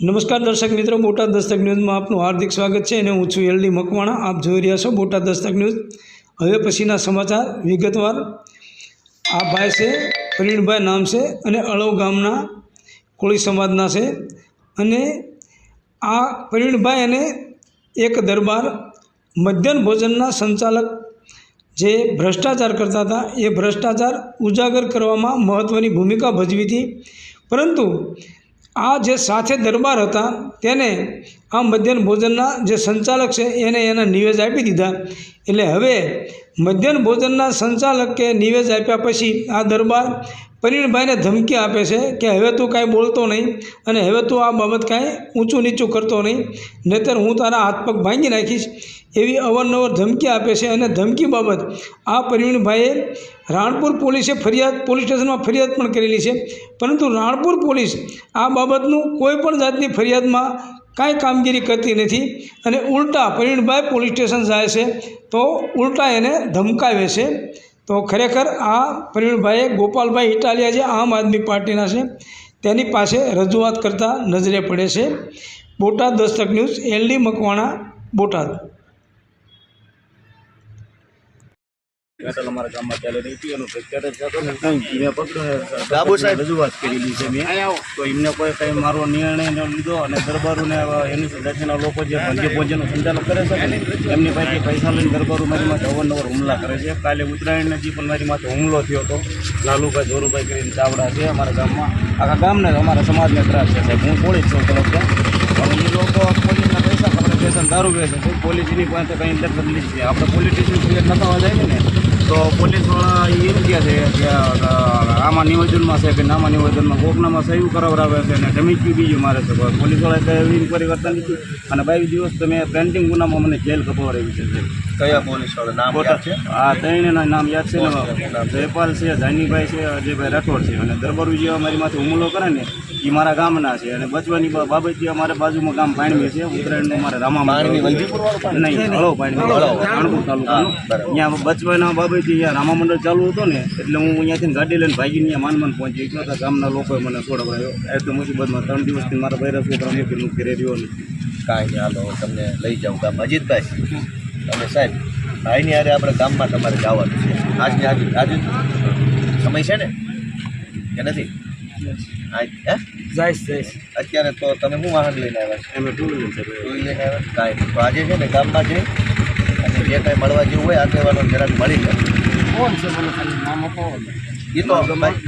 નમસ્કાર દર્શક મિત્રો, બોટાદ દસ્તક ન્યૂઝમાં આપનું હાર્દિક સ્વાગત છે અને હું છું એલડી મકવાણા। આપ જોઈ રહ્યા છો બોટાદ દસ્તક ન્યૂઝ। હવે પછીના સમાચાર વિગતવાર। આ ભાઈ છે પ્રવીણભાઈ નામ છે અને અળવ ગામના કોળી સમાજના છે અને આ પ્રવીણભાઈ અને એક દરબાર મધ્યાહન ભોજનના સંચાલક જે ભ્રષ્ટાચાર કરતા હતા એ ભ્રષ્ટાચાર ઉજાગર કરવામાં મહત્ત્વની ભૂમિકા ભજવી હતી, પરંતુ આ જે સાથે દરબાર હતા તેને આ મધ્યાહન ભોજનના જે સંચાલક છે એને એના નિવેદ આપી દીધા। એટલે હવે મધ્યાહન ભોજનના સંચાલકે નિવેદ આપ્યા પછી આ દરબાર પ્રવીણભાઈને ધમકી આપે છે કે હવે તું કાંઈ બોલતો નહીં અને હવે તું આ બાબત કાંઈ ઊંચું નીચું કરતો નહીં, નહીંતર હું તારા હાથ પગ ભાંગી નાખીશ, એવી અવારનવાર ધમકી આપે છે। અને ધમકી બાબત આ પ્રવીણભાઈએ રાણપુર પોલીસ સ્ટેશનમાં ફરિયાદ પણ કરેલી છે, પરંતુ રાણપુર પોલીસ આ બાબતનું કોઈ પણ જાતની ફરિયાદમાં કાંઈ કામગીરી કરતી નથી અને ઉલટા પ્રવીણભાઈ પોલીસ સ્ટેશન જાય છે તો ઉલટા એને ધમકાવે છે। તો ખરેખર આ પ્રવીણભાઈએ ગોપાલભાઈ ઇટાલિયા જે આમ આદમી પાર્ટીના છે તેની પાસે રજૂઆત કરતા નજરે પડે છે। Botad Dastak news, LD Makwana, Botad. અમારા ગામમાં ચાલે રહી હતી એનું મેં પકડ્યો સાહેબ રજૂઆત કરેલી છે મેં, તો એમને કોઈ કંઈ મારો નિર્ણય લીધો અને દરબારોને એની જાતિના લોકો જે ભોજનનું સંચાલન કરે છે ને એમની પાસેથી પૈસા લઈને દરબારો મારી માથે અવારનવાર હુમલા કરે છે। કાલે ઉત્તરાયણને જે પણ મારી માથે હુમલો થયો હતો, લાલુભાઈ જોરુભાઈ કરીને ચાવડા છે અમારા ગામમાં, આખા ગામને અમારા સમાજને ત્રાસ છે સાહેબ। હું પોલીસ છું તરફથી, પણ એ લોકો પોલીસના પૈસા આપણે સ્ટેશન દારૂ વેચે છે, પોલીસ એની પાસે કંઈ ઇન્ટરફેરન્સ છે, આપણે પોલીસ સ્ટેશન ફરિયાદ નખાવા જાય ને તો પોલીસવાળા એમ કહે છે કે આમાં નિવેદનમાં છે કે નામાં નિવેદનમાં કોકનામાં સહી કરાવડાવે છે અને ધમકી બીજી મારે છે। પોલીસવાળાએ કંઈ એવી ઇન્કવાયરી કરતા નથી અને 22 દિવસ તમે પેન્ટિંગ ગુનામાં મને જેલ કપવાડી છે। કયા પોલીસવાળા નામ યાદ છે? હા, ત્રણેયના નામ યાદ છે ને, જયપાલ છે, જાનીભાઈ છે, અજયભાઈ રાઠોડ છે અને દરબારુ જે મારી માથે હુમલો કરે ને એ મારા ગામના છે અને બચવાની બાબતથી અમારે બાજુમાં ગામ પાણીમે છે, ઉત્તરાયણનું અમારે રામામાં નહીં હળવ પાણી રાણપુર તાલુકાનું, ત્યાં બચવાના બાબતથી અહીંયા રામા મંડળ ચાલુ હતો ને એટલે હું અહીંયાથી ગાડી લઈને ભાગીને ત્યાં માનમાન પહોંચી ગયો। ગામના લોકોએ મને છોડાવ્યો એ તો મુસીબતમાં 3 દિવસથી મારા બૈરા છોકરા મૂકી ઘરે રહ્યો નથી। કાંઈ હાલો તમને લઈ જાઉં ગામ। અજીતભાઈ તમે સાહેબ ભાઈની હારે આપણે ગામમાં તમારે જવાનું છે આજની આજે સમય છે ને કે નથી? અત્યારે તો તમે શું વાહન લઈને આવ્યા છો? અમે ટુ વ્હીલર લઈને આવ્યા? કાંઈ નહીં, તો આજે છે ને ગામમાં જઈ અને જે કાંઈ મળવા જેવું હોય આગેવાનો જરાક મળી જાય। કોણ છે મને ખાલી નામ આપો? એ તો ભાઈ